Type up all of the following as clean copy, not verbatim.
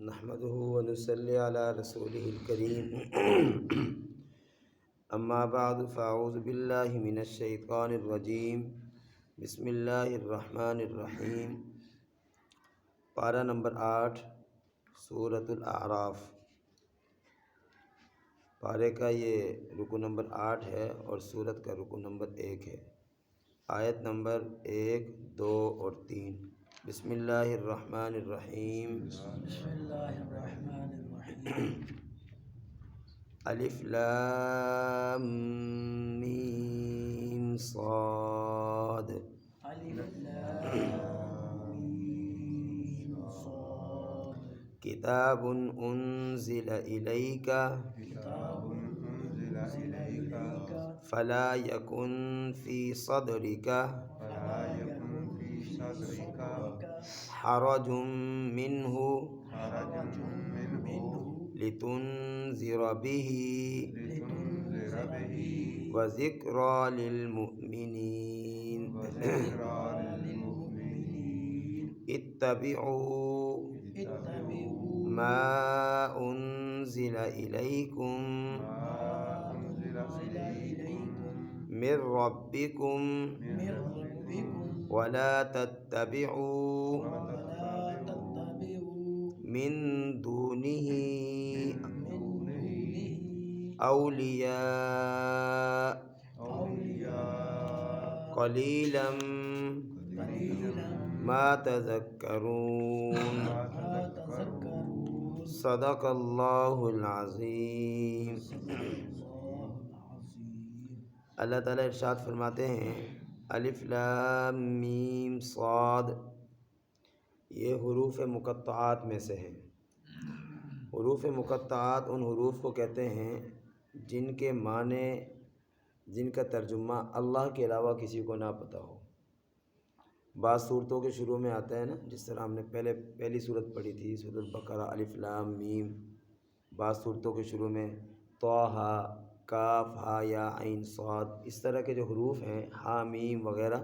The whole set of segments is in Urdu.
نحمده ونصلي على رسوله الكريم اما بعد فاعوذ باللہ من الشیطان الرجیم بسم اللہ الرحمن الرحیم۔ پارہ نمبر 8 سورۃ الاعراف۔ پارے کا یہ رکو نمبر 8 ہے اور سورت کا رکو نمبر 1 ہے۔ آیت نمبر 1، 2 اور 3۔ بسم اللہ الرحمن الرحیم۔ بسم اللہ الرحمن الرحیم۔ الف لام میم صاد۔ الف لام میم صاد۔ کتاب انزل الیک کتاب انزل الیک فلا یکن فی صدرک فلا یکن فی صدرک حرج منہ حرج منہ لتنذر به لتنذر به وذکریٰ للمؤمنین وذکریٰ للمؤمنین۔ اتبعوا اتبعوا ما انزل الیکم ما انزل الیکم من ربکم من ربکم ولا تتبعوا ولا تتبعوا من دونہ من دونه اولیاء اولیاء قلیلا قلیلا ما تذکرون۔ ما تذکرون۔ صدق اللہ العظیم۔ اللہ العظیم۔ اللہ تعالیٰ ارشاد فرماتے ہیں الف لام میم صاد، یہ حروف مقطعات میں سے ہیں۔ حروف مقطعات ان حروف کو کہتے ہیں جن کے معنی، جن کا ترجمہ اللہ کے علاوہ کسی کو نہ پتہ ہو۔ بعض صورتوں کے شروع میں آتا ہے نا، جس طرح ہم نے پہلی صورت پڑھی تھی سورۃ البقرہ الف لام میم۔ بعض صورتوں کے شروع میں طٰہٰ، کاف ہا یا عین صاد، اس طرح کے جو حروف ہیں ہا میم وغیرہ،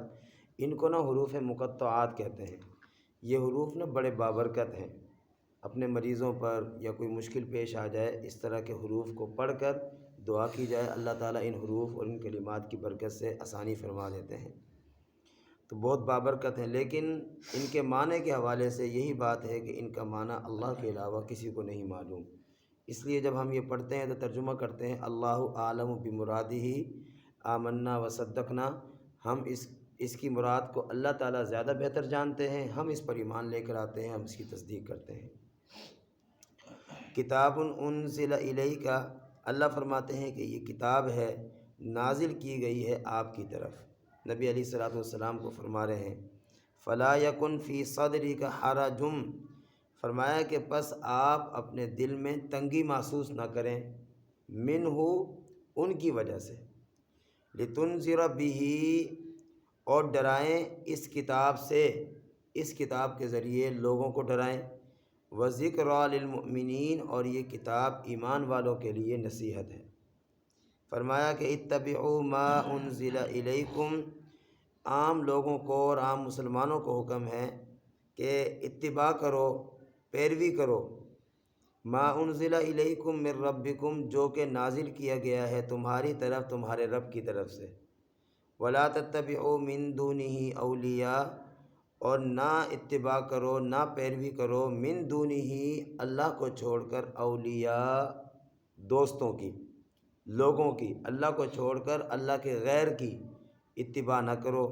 ان کو نا حروف مقطعات کہتے ہیں۔ یہ حروف نا بڑے بابرکت ہیں۔ اپنے مریضوں پر یا کوئی مشکل پیش آ جائے، اس طرح کے حروف کو پڑھ کر دعا کی جائے، اللہ تعالیٰ ان حروف اور ان کلمات کی برکت سے آسانی فرما دیتے ہیں۔ تو بہت بابرکت ہیں، لیکن ان کے معنی کے حوالے سے یہی بات ہے کہ ان کا معنی اللہ کے علاوہ کسی کو نہیں معلوم۔ اس لیے جب ہم یہ پڑھتے ہیں تو ترجمہ کرتے ہیں اللہ عالم بمرادہ آمنا وصدقنا۔ ہم اس کی مراد کو اللہ تعالیٰ زیادہ بہتر جانتے ہیں، ہم اس پر ایمان لے کر آتے ہیں، ہم اس کی تصدیق کرتے ہیں۔ کتاب انزل الیک، اللہ فرماتے ہیں کہ یہ کتاب ہے نازل کی گئی ہے آپ کی طرف۔ نبی علیہ الصلوۃ والسلام کو فرما رہے ہیں فلا یکن فی صدرک حرج، فرمایا کہ پس آپ اپنے دل میں تنگی محسوس نہ کریں، منہ ان کی وجہ سے، لتنذر بہ اور ڈرائیں اس کتاب سے، اس کتاب کے ذریعے لوگوں کو ڈرائیں، وذکریٰ للمؤمنین اور یہ کتاب ایمان والوں کے لیے نصیحت ہے۔ فرمایا کہ اتبعوا ما انزل الیکم، عام لوگوں کو اور عام مسلمانوں کو حکم ہے کہ اتباع کرو، پیروی کرو، ما انزل الیکم من ربکم، جو کہ نازل کیا گیا ہے تمہاری طرف تمہارے رب کی طرف سے، ولا تتبعوا من دونہ اولیاء اور نہ اتباع کرو، نہ پیروی کرو، من دونہ اللہ کو چھوڑ کر، اولیاء دوستوں کی، لوگوں کی، اللہ کو چھوڑ کر اللہ کے غیر کی اتباع نہ کرو۔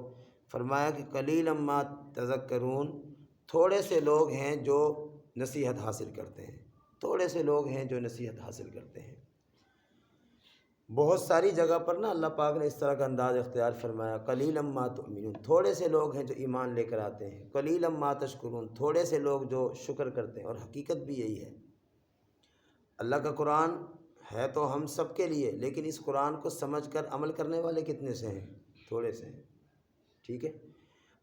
فرمایا کہ قلیلا ما تذکرون، تھوڑے سے لوگ ہیں جو نصیحت حاصل کرتے ہیں، تھوڑے سے لوگ ہیں جو نصیحت حاصل کرتے ہیں۔ بہت ساری جگہ پر نا اللہ پاک نے اس طرح کا انداز اختیار فرمایا، قلیلا ما تؤمنون، تھوڑے سے لوگ ہیں جو ایمان لے کر آتے ہیں، قلیلا ما تشکرون، تھوڑے سے لوگ جو شکر کرتے ہیں، اور حقیقت بھی یہی ہے۔ اللہ کا قرآن ہے تو ہم سب کے لیے، لیکن اس قرآن کو سمجھ کر عمل کرنے والے کتنے سے ہیں؟ تھوڑے سے ہیں، ٹھیک ہے۔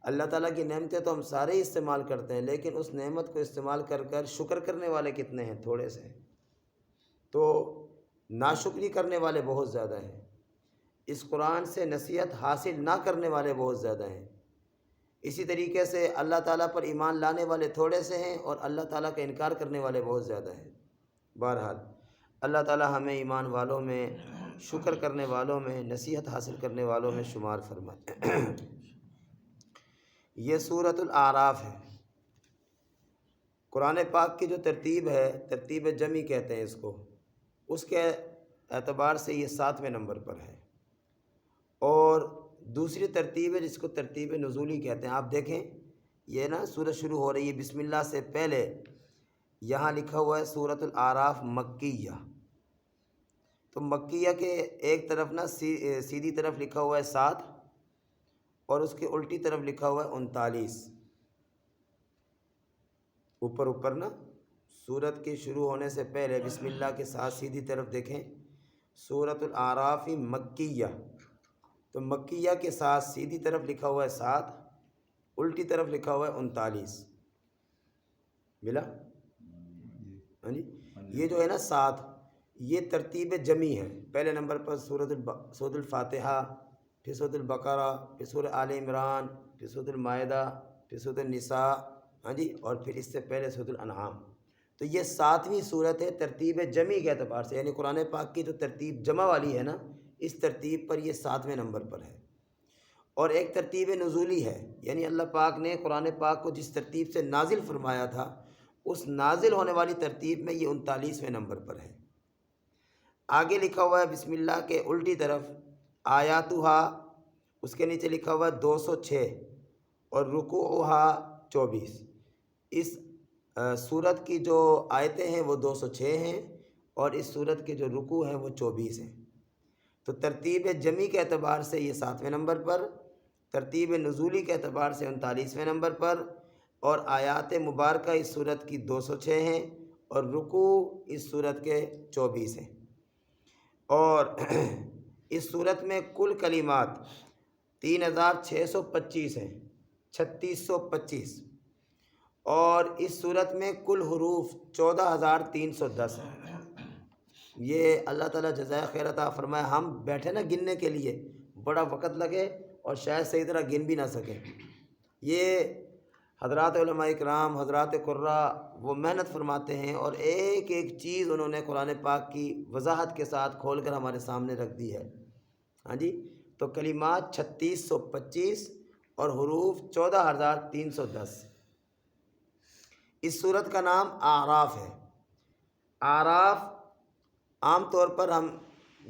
اللہ تعالیٰ کی نعمتیں تو ہم سارے ہی استعمال کرتے ہیں، لیکن اس نعمت کو استعمال کر کر شکر کرنے والے کتنے ہیں؟ تھوڑے سے ہیں۔ تو ناشکری کرنے والے بہت زیادہ ہیں، اس قرآن سے نصیحت حاصل نہ کرنے والے بہت زیادہ ہیں۔ اسی طریقے سے اللہ تعالیٰ پر ایمان لانے والے تھوڑے سے ہیں اور اللہ تعالیٰ کا انکار کرنے والے بہت زیادہ ہیں۔ بہرحال اللہ تعالیٰ ہمیں ایمان والوں میں، شکر کرنے والوں میں، نصیحت حاصل کرنے والوں میں شمار فرمائے۔ یہ سورۃ الاعراف ہے۔ قرآن پاک کی جو ترتیب ہے، ترتیب جمعی کہتے ہیں اس کو، اس کے اعتبار سے یہ 7ویں نمبر پر ہے۔ اور دوسری ترتیب ہے جس کو ترتیب نزولی کہتے ہیں۔ آپ دیکھیں یہ نا سورت شروع ہو رہی ہے بسم اللہ سے پہلے، یہاں لکھا ہوا ہے سورۃ الاعراف مکیہ، تو مکیہ کے ایک طرف نا سیدھی طرف لکھا ہوا ہے 7 اور اس کے الٹی طرف لکھا ہوا ہے 39۔ اوپر نا سورت کے شروع ہونے سے پہلے بسم اللہ کے ساتھ سیدھی طرف دیکھیں سورۃ الاعراف مکیہ، تو مکیہ کے ساتھ سیدھی طرف لکھا ہوا ہے 7، الٹی طرف لکھا ہوا ہے 39۔ ملا؟ ہاں جی، یہ جو ہے نا 7، یہ ترتیب جمعی ہے۔ پہلے نمبر پر سورۃ الفاتحہ، پھر سورۃ البقرہ، پھر سورۃ آل عمران، پھر سورۃ المائدہ، پھر سورۃ النساء، ہاں جی، اور پھر اس سے پہلے سورۃ الانعام۔ تو یہ 7ویں صورت ہے ترتیب جمعی کے اعتبار سے، یعنی قرآن پاک کی جو ترتیب جمع والی ہے نا، اس ترتیب پر یہ 7ویں نمبر پر ہے۔ اور ایک ترتیب نزولی ہے، یعنی اللہ پاک نے قرآن پاک کو جس ترتیب سے نازل فرمایا تھا، اس نازل ہونے والی ترتیب میں یہ 39ویں نمبر پر ہے۔ آگے لکھا ہوا ہے بسم اللہ کے الٹی طرف آیاتہا، اس کے نیچے لکھا ہوا ہے 206 اور رکوعہا 24۔ اس سورت کی جو آیتیں ہیں وہ 206 ہیں اور اس سورت کے جو رکوع ہیں وہ 24 ہیں۔ تو ترتیب جمعی کے اعتبار سے یہ 7ویں نمبر پر، ترتیب نزولی کے اعتبار سے 39ویں نمبر پر، اور آیات مبارکہ اس سورت کی 206 ہیں اور رکوع اس سورت کے 24 ہیں۔ اور اس سورت میں کل کلمات 3625 ہیں، 3625، اور اس صورت میں کل حروف 14310 ہیں۔ یہ اللہ تعالیٰ جزائے خیر عطا فرمائے، ہم بیٹھے نا گننے کے لیے بڑا وقت لگے اور شاید صحیح طرح گن بھی نہ سکیں۔ یہ حضرات علماء اکرام، حضرات قراء وہ محنت فرماتے ہیں اور ایک ایک چیز انہوں نے قرآن پاک کی وضاحت کے ساتھ کھول کر ہمارے سامنے رکھ دی ہے۔ ہاں جی، تو کلمات 3625 اور حروف 14310۔ اس سورت کا نام اعراف ہے۔ اعراف عام طور پر ہم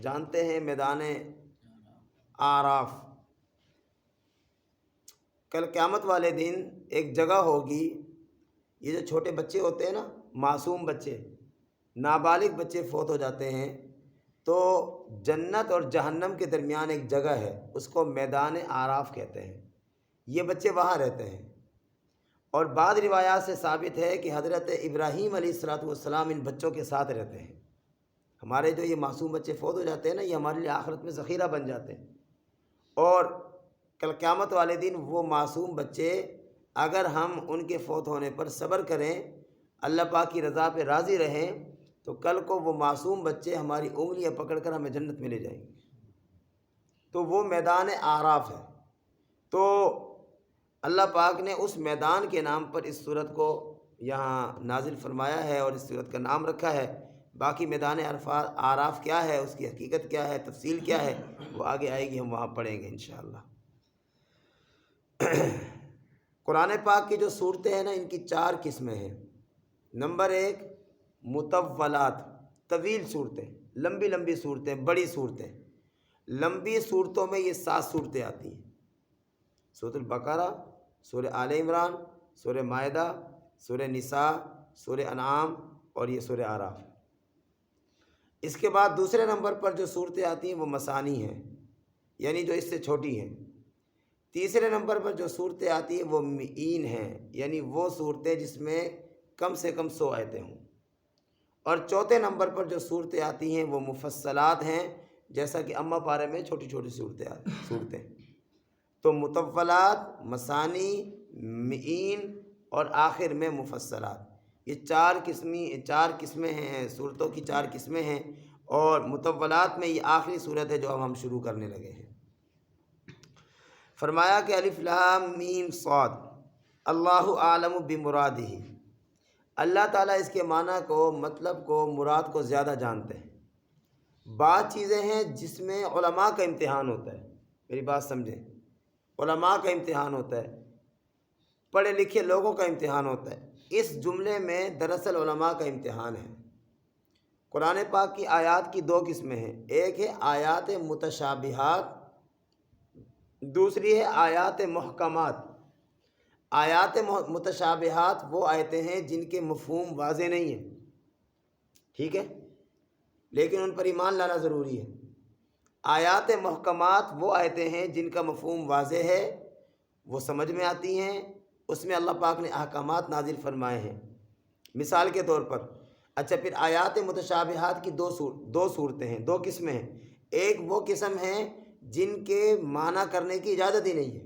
جانتے ہیں میدان اعراف۔ کل قیامت والے دن ایک جگہ ہوگی، یہ جو چھوٹے بچے ہوتے ہیں نا، معصوم بچے، نابالغ بچے فوت ہو جاتے ہیں، تو جنت اور جہنم کے درمیان ایک جگہ ہے، اس کو میدان اعراف کہتے ہیں۔ یہ بچے وہاں رہتے ہیں، اور بعض روایات سے ثابت ہے کہ حضرت ابراہیم علیہ السلام ان بچوں کے ساتھ رہتے ہیں۔ ہمارے جو یہ معصوم بچے فوت ہو جاتے ہیں نا، یہ ہمارے لیے آخرت میں ذخیرہ بن جاتے ہیں، اور کل قیامت والے دن وہ معصوم بچے اگر ہم ان کے فوت ہونے پر صبر کریں، اللہ پاک کی رضا پہ راضی رہیں، تو کل کو وہ معصوم بچے ہماری انگلیاں پکڑ کر ہمیں جنت میں لے جائیں گے۔ تو وہ میدان اعراف ہے۔ تو اللہ پاک نے اس میدان کے نام پر اس سورت کو یہاں نازل فرمایا ہے اور اس سورت کا نام رکھا ہے۔ باقی میدان اعراف کیا ہے، اس کی حقیقت کیا ہے، تفصیل کیا ہے، وہ آگے آئے گی، ہم وہاں پڑھیں گے انشاءاللہ۔ قرآن پاک کی جو صورتیں ہیں نا، ان کی 4 قسمیں ہیں۔ نمبر 1 مطولات، طویل صورتیں، لمبی لمبی صورتیں، بڑی صورتیں۔ لمبی صورتوں میں یہ 7 صورتیں آتی ہیں: سورۃ البقرہ، سورہ آل عمران، سورہ مائدہ، سورہ نساء، سورہ انعام اور یہ سورہ اعراف۔ اس کے بعد دوسرے نمبر پر جو صورتیں آتی ہیں وہ مثانی ہیں، یعنی جو اس سے چھوٹی ہیں۔ تیسرے نمبر پر جو صورتیں آتی ہیں وہ مئین ہیں، یعنی وہ صورتیں جس میں کم سے کم 100 آیتیں ہوں۔ اور چوتھے نمبر پر جو صورتیں آتی ہیں وہ مفصلات ہیں، جیسا کہ اما پارے میں چھوٹی چھوٹی صورتیں۔ تو مطولات، مثانی، مئین اور آخر میں مفصلات، یہ 4 قسمیں ہیں، صورتوں کی 4 قسمیں ہیں، اور مطولات میں یہ آخری صورت ہے جو اب ہم شروع کرنے لگے ہیں۔ فرمایا کہ الف لام میم صاد اللہ عالم بمرادہ، اللہ تعالیٰ اس کے معنی کو، مطلب کو، مراد کو زیادہ جانتے ہیں۔ بعض چیزیں ہیں جس میں علماء کا امتحان ہوتا ہے، میری بات سمجھیں، علماء کا امتحان ہوتا ہے، پڑھے لکھے لوگوں کا امتحان ہوتا ہے۔ اس جملے میں دراصل علماء کا امتحان ہے۔ قرآن پاک کی آیات کی دو قسمیں ہیں، ایک ہے آیات متشابہات، دوسری ہے آیات محکمات۔ آیات متشابہات وہ آیتیں ہیں جن کے مفہوم واضح نہیں ہیں، ٹھیک ہے، لیکن ان پر ایمان لانا ضروری ہے۔ آیات محکمات وہ آیتیں ہیں جن کا مفہوم واضح ہے، وہ سمجھ میں آتی ہیں، اس میں اللہ پاک نے احکامات نازل فرمائے ہیں۔ مثال کے طور پر، اچھا پھر آیات متشابہات کی دو صورتیں ہیں، دو قسمیں ہیں۔ ایک وہ قسم ہیں جن کے معنی کرنے کی اجازت ہی نہیں ہے،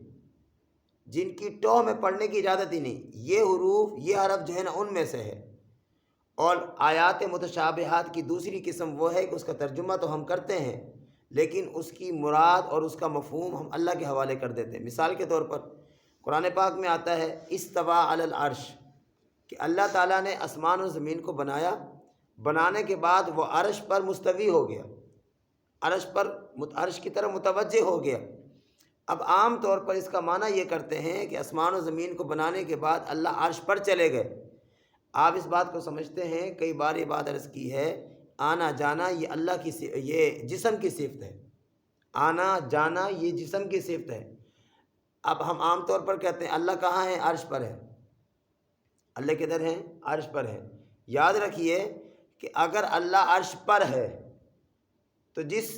جن کی ٹوہ میں پڑھنے کی اجازت ہی نہیں، یہ حروف، یہ حرف جو ہے نا ان میں سے ہے۔ اور آیات متشابہات کی دوسری قسم وہ ہے کہ اس کا ترجمہ تو ہم کرتے ہیں لیکن اس کی مراد اور اس کا مفہوم ہم اللہ کے حوالے کر دیتے ہیں۔ مثال کے طور پر قرآن پاک میں آتا ہے استویٰ علی العرش، کہ اللہ تعالیٰ نے آسمان و زمین کو بنایا، بنانے کے بعد وہ عرش پر مستوی ہو گیا، عرش کی طرف متوجہ ہو گیا۔ اب عام طور پر اس کا معنی یہ کرتے ہیں کہ آسمان و زمین کو بنانے کے بعد اللہ عرش پر چلے گئے۔ آپ اس بات کو سمجھتے ہیں، کئی بار یہ بات عرض کی ہے، آنا جانا یہ اللہ کی یہ جسم کی صفت ہے، آنا جانا یہ جسم کی صفت ہے۔ اب ہم عام طور پر کہتے ہیں اللہ کہاں ہے؟ عرش پر ہے۔ اللہ کدھر ہے؟ عرش پر ہے۔ یاد رکھیے کہ اگر اللہ عرش پر ہے تو جس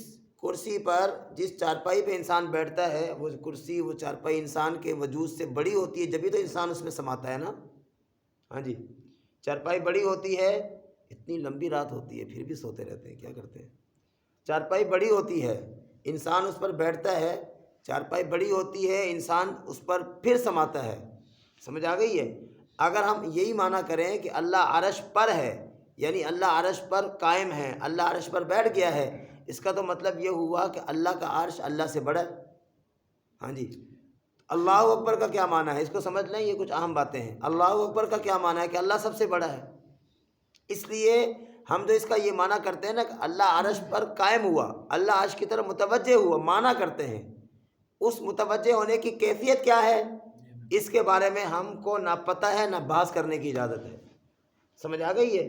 کرسی پر، جس چارپائی پہ انسان بیٹھتا ہے، وہ کرسی، وہ چارپائی انسان کے وجود سے بڑی ہوتی ہے، جبھی تو انسان اس میں سماتا ہے نا۔ ہاں جی، چارپائی بڑی ہوتی ہے، اتنی لمبی رات ہوتی ہے پھر بھی سوتے رہتے ہیں، کیا کرتے ہیں؟ چارپائی بڑی ہوتی ہے، انسان اس پر بیٹھتا ہے، چارپائی بڑی ہوتی ہے، انسان اس پر پھر سماتا ہے۔ سمجھ آ گئی ہے؟ اگر ہم یہی معنی کریں کہ اللہ عرش پر ہے، یعنی اللہ عرش پر قائم ہے، اللہ عرش پر بیٹھ گیا ہے، اس کا تو مطلب یہ ہوا کہ اللہ کا عرش اللہ سے بڑا ہے۔ ہاں جی، اللہ اکبر کا کیا معنی ہے؟ اس کو سمجھ لیں، یہ کچھ اہم باتیں ہیں۔ اللہ اکبر کا کیا معنی ہے؟ کہ اللہ سب سے بڑا ہے۔ اس لیے ہم جو اس کا یہ معنی کرتے ہیں نا کہ اللہ عرش پر قائم ہوا، اللہ عرش کی طرف متوجہ ہوا، معنی کرتے ہیں، اس متوجہ ہونے کی کیفیت کیا ہے اس کے بارے میں ہم کو نہ پتہ ہے نہ بحث کرنے کی اجازت ہے۔ سمجھ آ گئی ہے؟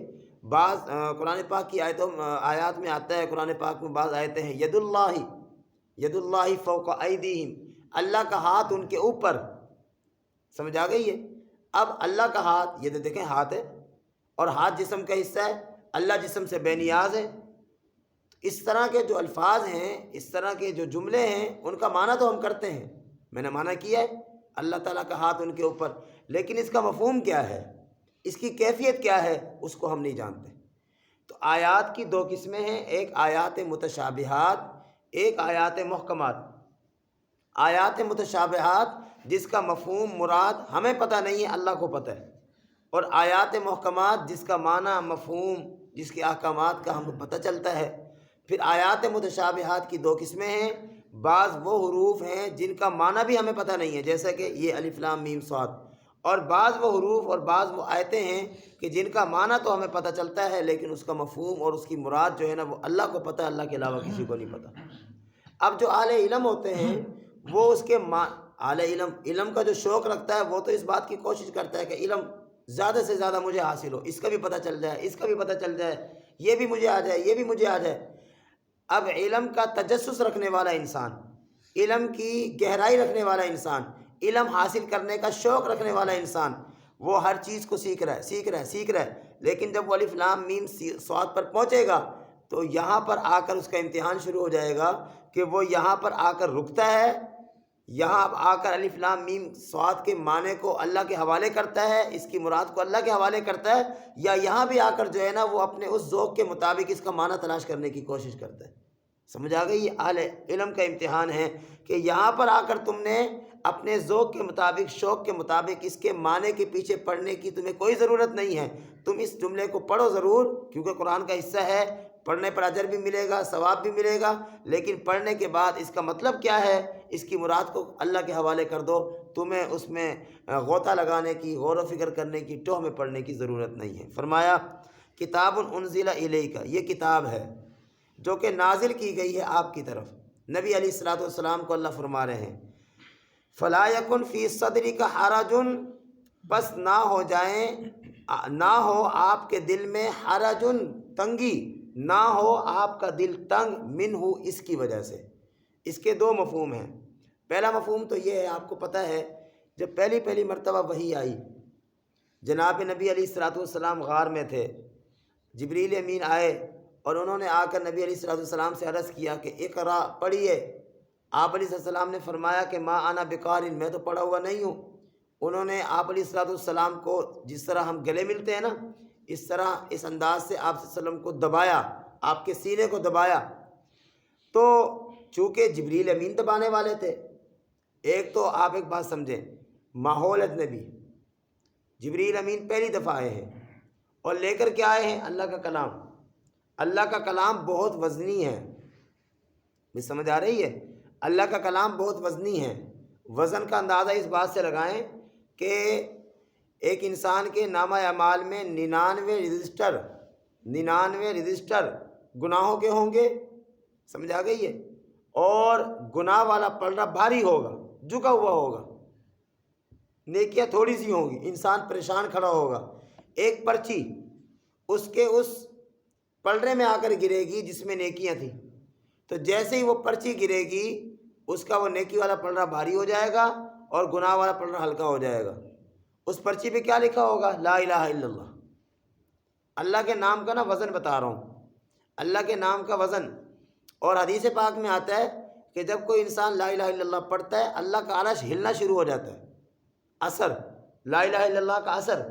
بعض قرآن پاک کی آیات میں آتا ہے، قرآن پاک میں بعض آیتیں ہیں ید اللہ فوق ایدیہم، اللہ کا ہاتھ ان کے اوپر۔ سمجھ آ گئی ہے؟ اب اللہ کا ہاتھ، یہ دیکھیں ہاتھ ہے اور ہاتھ جسم کا حصہ ہے، اللہ جسم سے بے نیاز ہے۔ اس طرح کے جو الفاظ ہیں، اس طرح کے جو جملے ہیں، ان کا معنی تو ہم کرتے ہیں، میں نے معنی کیا ہے اللہ تعالیٰ کا ہاتھ ان کے اوپر، لیکن اس کا مفہوم کیا ہے، اس کی کیفیت کیا ہے، اس کو ہم نہیں جانتے۔ تو آیات کی دو قسمیں ہیں، ایک آیات متشابہات، ایک آیات محکمات۔ آیات متشابہات جس کا مفہوم مراد ہمیں پتہ نہیں ہے، اللہ کو پتہ ہے، اور آیات محکمات جس کا معنی، مفہوم، جس کے احکامات کا ہم کو پتہ چلتا ہے۔ پھر آیات متشابہات کی دو قسمیں ہیں، بعض وہ حروف ہیں جن کا معنی بھی ہمیں پتہ نہیں ہے، جیسا کہ یہ الف لام میم صاد، اور بعض وہ حروف اور بعض وہ آیتیں ہیں کہ جن کا معنی تو ہمیں پتہ چلتا ہے لیکن اس کا مفہوم اور اس کی مراد جو ہے نا وہ اللہ کو پتہ ہے، اللہ کے علاوہ کسی کو نہیں پتہ۔ اب جو اہل علم ہوتے ہیں وہ اس کے اہل علم کا جو شوق رکھتا ہے وہ تو اس بات کی کوشش کرتا ہے کہ علم زیادہ سے زیادہ مجھے حاصل ہو، اس کا بھی پتہ چل جائے، اس کا بھی پتہ چل جائے، یہ بھی مجھے آ جائے، یہ بھی مجھے آ جائے۔ اب علم کا تجسس رکھنے والا انسان، علم کی گہرائی رکھنے والا انسان، علم حاصل کرنے کا شوق رکھنے والا انسان، وہ ہر چیز کو سیکھ رہا ہے، لیکن جب وہ الف لام میم صاد پر پہنچے گا تو یہاں پر آ کر اس کا امتحان شروع ہو جائے گا کہ وہ یہاں پر آ کر رکتا ہے، یہاں آ کر الف لام میم صاد کے معنی کو اللہ کے حوالے کرتا ہے، اس کی مراد کو اللہ کے حوالے کرتا ہے، یا یہاں بھی آ کر جو ہے نا وہ اپنے اس ذوق کے مطابق اس کا معنی تلاش کرنے کی کوشش کرتا ہے۔ سمجھ آ گئی؟ یہ اہل علم کا امتحان ہے کہ یہاں پر آ کر تم نے اپنے ذوق کے مطابق، شوق کے مطابق اس کے معنی کے پیچھے پڑھنے کی تمہیں کوئی ضرورت نہیں ہے، تم اس جملے کو پڑھو ضرور کیونکہ قرآن کا حصہ ہے، پڑھنے پر اجر بھی ملے گا، ثواب بھی ملے گا، لیکن پڑھنے کے بعد اس کا مطلب کیا ہے، اس کی مراد کو اللہ کے حوالے کر دو، تمہیں اس میں غوطہ لگانے کی، غور و فکر کرنے کی، ٹوہ میں پڑھنے کی ضرورت نہیں ہے۔ فرمایا کتاب انزل الیک، یہ کتاب ہے جو کہ نازل کی گئی ہے آپ کی طرف۔ نبی علیہ الصلوۃ والسلام کو اللہ فرما رہے ہیں فلا یکن فی صدرک حرج، بس نہ ہو آپ کے دل میں حرج، تنگی، نہ ہو آپ کا دل تنگ، منہ، اس کی وجہ سے۔ اس کے دو مفہوم ہیں۔ پہلا مفہوم تو یہ ہے، آپ کو پتہ ہے جب پہلی مرتبہ وحی آئی، جناب نبی علیہ الصلوۃ والسلام غار میں تھے، جبریل امین آئے اور انہوں نے آ کر نبی علیہ الصلوۃ والسلام سے عرض کیا کہ اقرا، پڑھیے۔ آپ علیہ السلام نے فرمایا کہ ما انا بقارئ، میں تو پڑھا ہوا نہیں ہوں۔ انہوں نے آپ علیہ الصلوۃ والسلام کو جس طرح ہم گلے ملتے ہیں نا، اس طرح اس انداز سے آپ صلی اللہ علیہ وسلم کو دبایا، آپ کے سینے کو دبایا۔ تو چونکہ جبریل امین دبانے والے تھے، ایک تو آپ ایک بات سمجھیں، ماحول اجنبی، جبریل امین پہلی دفعہ آئے ہیں اور لے کر کے آئے ہیں اللہ کا کلام۔ اللہ کا کلام بہت وزنی ہے، بھی سمجھ آ رہی ہے؟ اللہ کا کلام بہت وزنی ہے۔ وزن کا اندازہ اس بات سے لگائیں کہ ایک انسان کے نامہ اعمال میں 99 رجسٹر گناہوں کے ہوں گے، سمجھ آ گئی ہے؟ اور گناہ والا پلڑا بھاری ہوگا، جھکا ہوا ہوگا، نیکیاں تھوڑی سی ہوں گی، انسان پریشان کھڑا ہوگا۔ ایک پرچی اس کے اس پلڑے میں آ کر گرے گی جس میں نیکیاں تھیں، تو جیسے ہی وہ پرچی گرے گی اس کا وہ نیکی والا پلڑا بھاری ہو جائے گا اور گناہ والا پلڑا ہلکا ہو جائے گا۔ اس پرچی پہ کیا لکھا ہوگا؟ لا الہ الا اللہ۔ اللہ کے نام کا نا وزن بتا رہا ہوں، اللہ کے نام کا وزن۔ اور حدیث پاک میں آتا ہے کہ جب کوئی انسان لا الہ الا اللہ پڑھتا ہے، اللہ کا عرش ہلنا شروع ہو جاتا ہے۔ اثر لا الہ الا اللہ کا اثر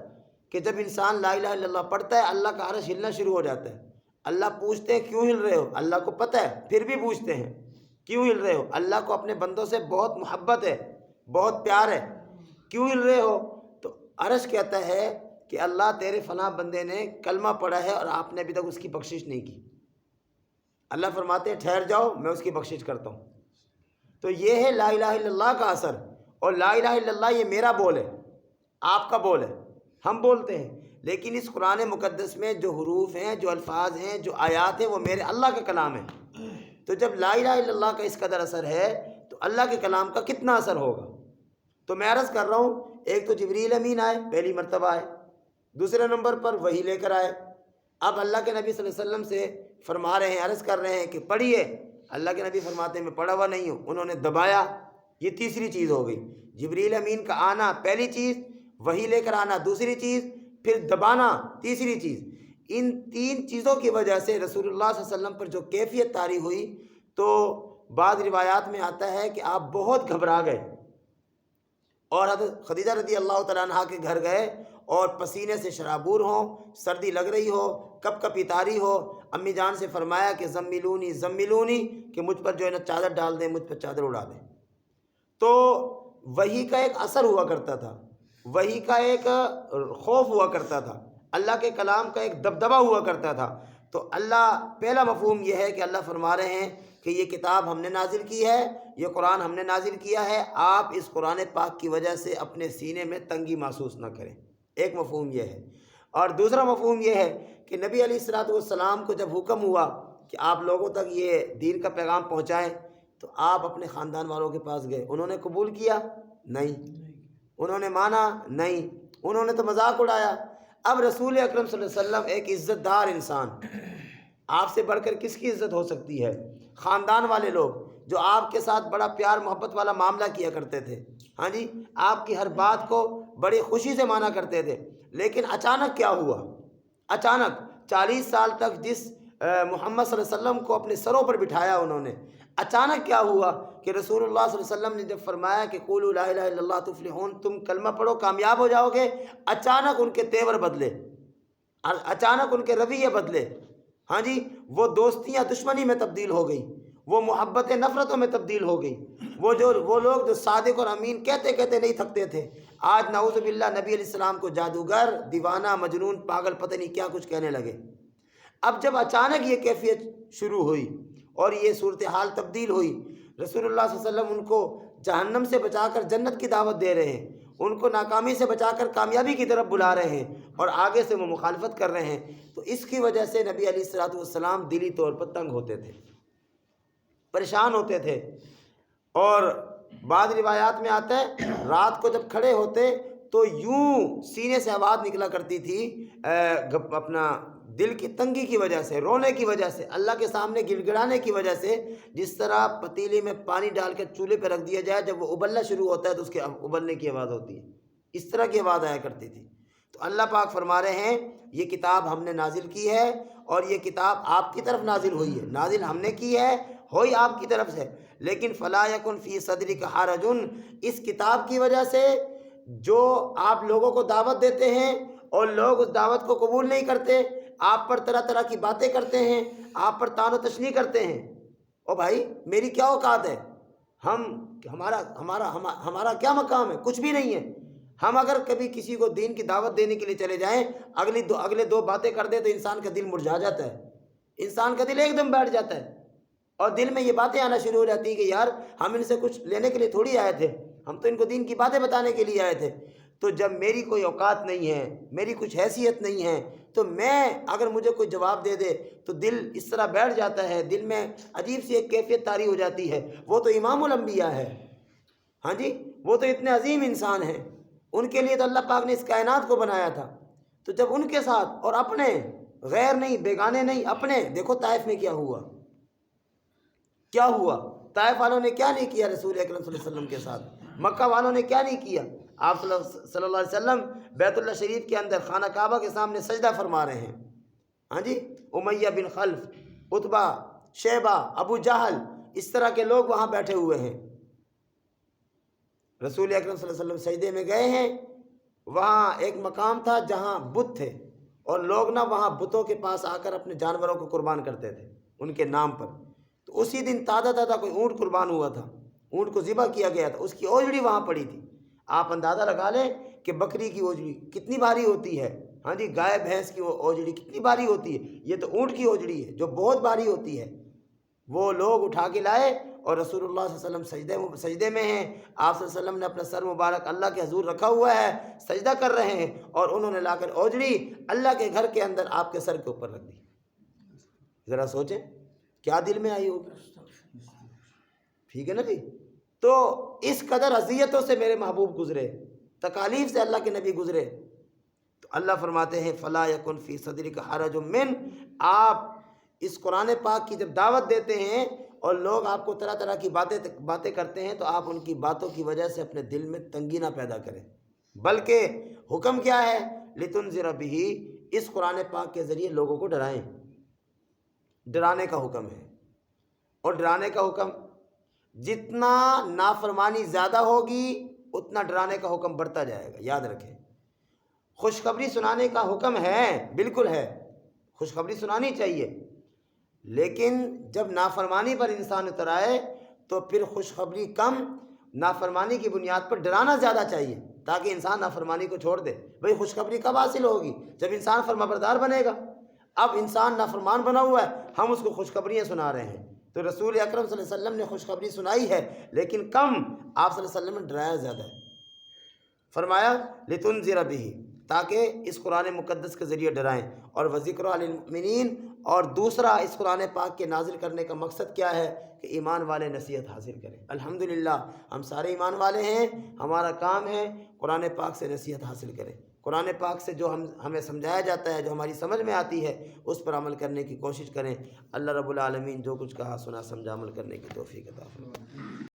کہ جب انسان لا الہ الا اللہ پڑھتا ہے، اللہ کا عرش ہلنا شروع ہو جاتا ہے۔ اللہ پوچھتے ہیں کیوں ہل رہے ہو؟ اللہ کو پتہ ہے، پھر بھی پوچھتے ہیں کیوں ہل رہے ہو؟ اللہ کو اپنے بندوں سے بہت محبت ہے، بہت پیار ہے، کیوں ہل رہے ہو؟ تو عرش کہتا ہے کہ اللہ تیرے فلاں بندے نے کلمہ پڑھا ہے اور آپ نے ابھی تک اس کی بخشش نہیں کی۔ اللہ فرماتے ہیں ٹھہر جاؤ، میں اس کی بخشش کرتا ہوں۔ تو یہ ہے لا الہ الا اللہ کا اثر۔ اور لا الہ الا اللہ یہ میرا بول ہے، آپ کا بول ہے، ہم بولتے ہیں، لیکن اس قرآن مقدس میں جو حروف ہیں، جو الفاظ ہیں، جو آیات ہیں، وہ میرے اللہ کا کلام ہے۔ تو جب لا الہ الا اللہ کا اس قدر اثر ہے تو اللہ کے کلام کا کتنا اثر ہوگا؟ تو میں عرض کر رہا ہوں، ایک تو جبریل امین آئے، پہلی مرتبہ آئے، دوسرے نمبر پر وحی لے کر آئے۔ اب اللہ کے نبی صلی اللہ علیہ وسلم سے فرما رہے ہیں، عرض کر رہے ہیں کہ پڑھیے۔ اللہ کے نبی فرماتے ہیں میں پڑھا ہوا نہیں ہوں، انہوں نے دبایا، یہ تیسری چیز ہو گئی۔ جبریل امین کا آنا پہلی چیز، وحی لے کر آنا دوسری چیز، پھر دبانا تیسری چیز۔ ان تین چیزوں کی وجہ سے رسول اللہ صلی اللہ علیہ وسلم پر جو کیفیت طاری ہوئی، تو بعض روایات میں آتا ہے کہ آپ بہت گھبرا گئے اور حضرت خدیجہ رضی اللہ تعالیٰ عنہ کے گھر گئے اور پسینے سے شرابور ہوں، سردی لگ رہی ہو، کپ کپی طاری ہو، امی جان سے فرمایا کہ زملونی زملونی، کہ مجھ پر جو ہے نا چادر ڈال دیں، مجھ پر چادر اڑا دیں۔ تو وحی کا ایک اثر ہوا کرتا تھا، وحی کا ایک خوف ہوا کرتا تھا، اللہ کے کلام کا ایک دبدبہ ہوا کرتا تھا۔ تو اللہ پہلا مفہوم یہ ہے کہ اللہ فرما رہے ہیں کہ یہ کتاب ہم نے نازل کی ہے، یہ قرآن ہم نے نازل کیا ہے، آپ اس قرآن پاک کی وجہ سے اپنے سینے میں تنگی محسوس نہ کریں۔ ایک مفہوم یہ ہے۔ اور دوسرا مفہوم یہ ہے کہ نبی علیہ الصلوۃ والسلام کو جب حکم ہوا کہ آپ لوگوں تک یہ دین کا پیغام پہنچائیں، تو آپ اپنے خاندان والوں کے پاس گئے، انہوں نے قبول کیا؟ نہیں۔ انہوں نے مانا؟ نہیں۔ انہوں نے تو مذاق اڑایا۔ اب رسول اکرم صلی اللہ علیہ وسلم ایک عزت دار انسان، آپ سے بڑھ کر کس کی عزت ہو سکتی ہے؟ خاندان والے لوگ جو آپ کے ساتھ بڑا پیار محبت والا معاملہ کیا کرتے تھے، ہاں جی، آپ کی ہر بات کو بڑی خوشی سے مانا کرتے تھے، لیکن اچانک کیا ہوا؟ اچانک 40 سال تک جس محمد صلی اللہ علیہ وسلم کو اپنے سروں پر بٹھایا انہوں نے، اچانک کیا ہوا کہ رسول اللہ صلی اللہ علیہ وسلم نے جب فرمایا کہ قولوا لا الہ الا اللہ تفلحون، تم کلمہ پڑھو کامیاب ہو جاؤ گے، اچانک ان کے تیور بدلے، اچانک ان کے رویے بدلے، ہاں جی، وہ دوستیاں دشمنی میں تبدیل ہو گئی، وہ محبتیں نفرتوں میں تبدیل ہو گئی۔ وہ لوگ جو صادق اور امین کہتے کہتے نہیں تھکتے تھے، آج نعوذ باللہ نبی علیہ السلام کو جادوگر، دیوانہ، مجنون، پاگل، پتہ نہیں کیا کچھ کہنے لگے۔ اب جب اچانک یہ کیفیت شروع ہوئی اور یہ صورتحال تبدیل ہوئی، رسول اللہ صلی اللہ علیہ وسلم ان کو جہنم سے بچا کر جنت کی دعوت دے رہے ہیں، ان کو ناکامی سے بچا کر کامیابی کی طرف بلا رہے ہیں، اور آگے سے وہ مخالفت کر رہے ہیں۔ تو اس کی وجہ سے نبی علیہ الصلوۃ والسلام دلی طور پر تنگ ہوتے تھے، پریشان ہوتے تھے، اور بعض روایات میں آتا ہے رات کو جب کھڑے ہوتے تو یوں سینے سے آواز نکلا کرتی تھی، اپنا دل کی تنگی کی وجہ سے، رونے کی وجہ سے، اللہ کے سامنے گڑ گڑانے کی وجہ سے، جس طرح پتیلے میں پانی ڈال کر چولہے پہ رکھ دیا جائے، جب وہ ابلنا شروع ہوتا ہے تو اس کے ابلنے کی آواز ہوتی ہے، اس طرح کی آواز آیا کرتی تھی۔ تو اللہ پاک فرما رہے ہیں یہ کتاب ہم نے نازل کی ہے، اور یہ کتاب آپ کی طرف نازل ہوئی ہے، نازل ہم نے کی ہے، ہوئی آپ کی طرف سے، لیکن فلا یکن فی صدرک حرج، اس کتاب کی وجہ سے جو آپ لوگوں کو دعوت دیتے ہیں اور لوگ اس دعوت کو قبول نہیں کرتے، آپ پر طرح طرح کی باتیں کرتے ہیں، آپ پر طعن و تشنیع کرتے ہیں، او بھائی میری کیا اوقات ہے، ہمارا کیا مقام ہے، کچھ بھی نہیں ہے۔ ہم اگر کبھی کسی کو دین کی دعوت دینے کے لیے چلے جائیں، اگلے دو باتیں کر دیں تو انسان کا دل مرجھا جاتا ہے، انسان کا دل ایک دم بیٹھ جاتا ہے، اور دل میں یہ باتیں آنا شروع ہو جاتی ہیں کہ یار ہم ان سے کچھ لینے کے لیے تھوڑی آئے تھے، ہم تو ان کو دین کی باتیں بتانے کے لیے آئے تھے۔ تو جب میری کوئی اوقات نہیں ہے، میری کچھ حیثیت نہیں ہے، تو میں اگر مجھے کوئی جواب دے دے تو دل اس طرح بیٹھ جاتا ہے، دل میں عجیب سی ایک کیفیت طاری ہو جاتی ہے۔ وہ تو امام الانبیاء ہے، ہاں جی، وہ تو اتنے عظیم انسان ہیں، ان کے لیے تو اللہ پاک نے اس کائنات کو بنایا تھا۔ تو جب ان کے ساتھ، اور اپنے، غیر نہیں، بیگانے نہیں، اپنے، دیکھو طائف میں کیا ہوا، کیا ہوا، طائف والوں نے کیا نہیں کیا رسول اکرم صلی اللہ علیہ وسلم کے ساتھ، مکہ والوں نے کیا نہیں کیا۔ آپ صلی اللہ علیہ وسلم بیت اللہ شریف کے اندر خانہ کعبہ کے سامنے سجدہ فرما رہے ہیں، ہاں جی، امیہ بن خلف، عتبہ، شیبہ، ابو جہل، اس طرح کے لوگ وہاں بیٹھے ہوئے ہیں۔ رسول اکرم صلی اللہ علیہ وسلم سجدے میں گئے ہیں، وہاں ایک مقام تھا جہاں بت تھے، اور لوگ نا وہاں بتوں کے پاس آ کر اپنے جانوروں کو قربان کرتے تھے ان کے نام پر۔ تو اسی دن تازہ کوئی اونٹ قربان ہوا تھا، اونٹ کو ذبح کیا گیا تھا، اس کی اوجڑی وہاں پڑی تھی۔ آپ اندازہ لگا لیں کہ بکری کی اوجڑی کتنی بھاری ہوتی ہے، ہاں جی، گائے بھینس کی اوجڑی کتنی بھاری ہوتی ہے، یہ تو اونٹ کی اوجڑی ہے جو بہت بھاری ہوتی ہے۔ وہ لوگ اٹھا کے لائے، اور رسول اللہ صلی اللہ علیہ وسلم سجدے میں ہیں، آپ صلی اللہ علیہ وسلم نے اپنا سر مبارک اللہ کے حضور رکھا ہوا ہے، سجدہ کر رہے ہیں، اور انہوں نے لا کر اوجڑی اللہ کے گھر کے اندر آپ کے سر کے اوپر رکھ دی۔ ذرا سوچیں کیا دل میں آئی ہوگی، ٹھیک ہے نا جی۔ تو اس قدر اذیتوں سے میرے محبوب گزرے، تکالیف سے اللہ کے نبی گزرے، تو اللہ فرماتے ہیں فلا یکن فی صدرک حرج من، آپ اس قرآن پاک کی جب دعوت دیتے ہیں اور لوگ آپ کو طرح طرح کی باتیں کرتے ہیں، تو آپ ان کی باتوں کی وجہ سے اپنے دل میں تنگی نہ پیدا کریں، بلکہ حکم کیا ہے، لتنذر بہ، اس قرآن پاک کے ذریعے لوگوں کو ڈرائیں، ڈرانے کا حکم ہے۔ اور ڈرانے کا حکم، جتنا نافرمانی زیادہ ہوگی اتنا ڈرانے کا حکم بڑھتا جائے گا، یاد رکھیں۔ خوشخبری سنانے کا حکم ہے، بالکل ہے، خوشخبری سنانی چاہیے، لیکن جب نافرمانی پر انسان اتر آئے تو پھر خوشخبری کم، نافرمانی کی بنیاد پر ڈرانا زیادہ چاہیے، تاکہ انسان نافرمانی کو چھوڑ دے۔ بھئی خوشخبری کب حاصل ہوگی؟ جب انسان فرمانبردار بنے گا۔ اب انسان نافرمان بنا ہوا ہے، ہم اس کو خوشخبریاں سنا رہے ہیں۔ تو رسول اکرم صلی اللہ علیہ وسلم نے خوشخبری سنائی ہے، لیکن کم، آپ صلی اللہ علیہ وسلم نے ڈرایا زیادہ ہے۔ فرمایا لتنذر بہ، تاکہ اس قرآن مقدس کے ذریعے ڈرائیں، اور وذکریٰ للمؤمنین، اور دوسرا اس قرآن پاک کے نازل کرنے کا مقصد کیا ہے کہ ایمان والے نصیحت حاصل کریں۔ الحمدللہ ہم سارے ایمان والے ہیں، ہمارا کام ہے قرآن پاک سے نصیحت حاصل کریں، قرآن پاک سے جو ہمیں سمجھایا جاتا ہے، جو ہماری سمجھ میں آتی ہے، اس پر عمل کرنے کی کوشش کریں۔ اللہ رب العالمین جو کچھ کہا سنا سمجھا عمل کرنے کی توفیق عطا فرمائے۔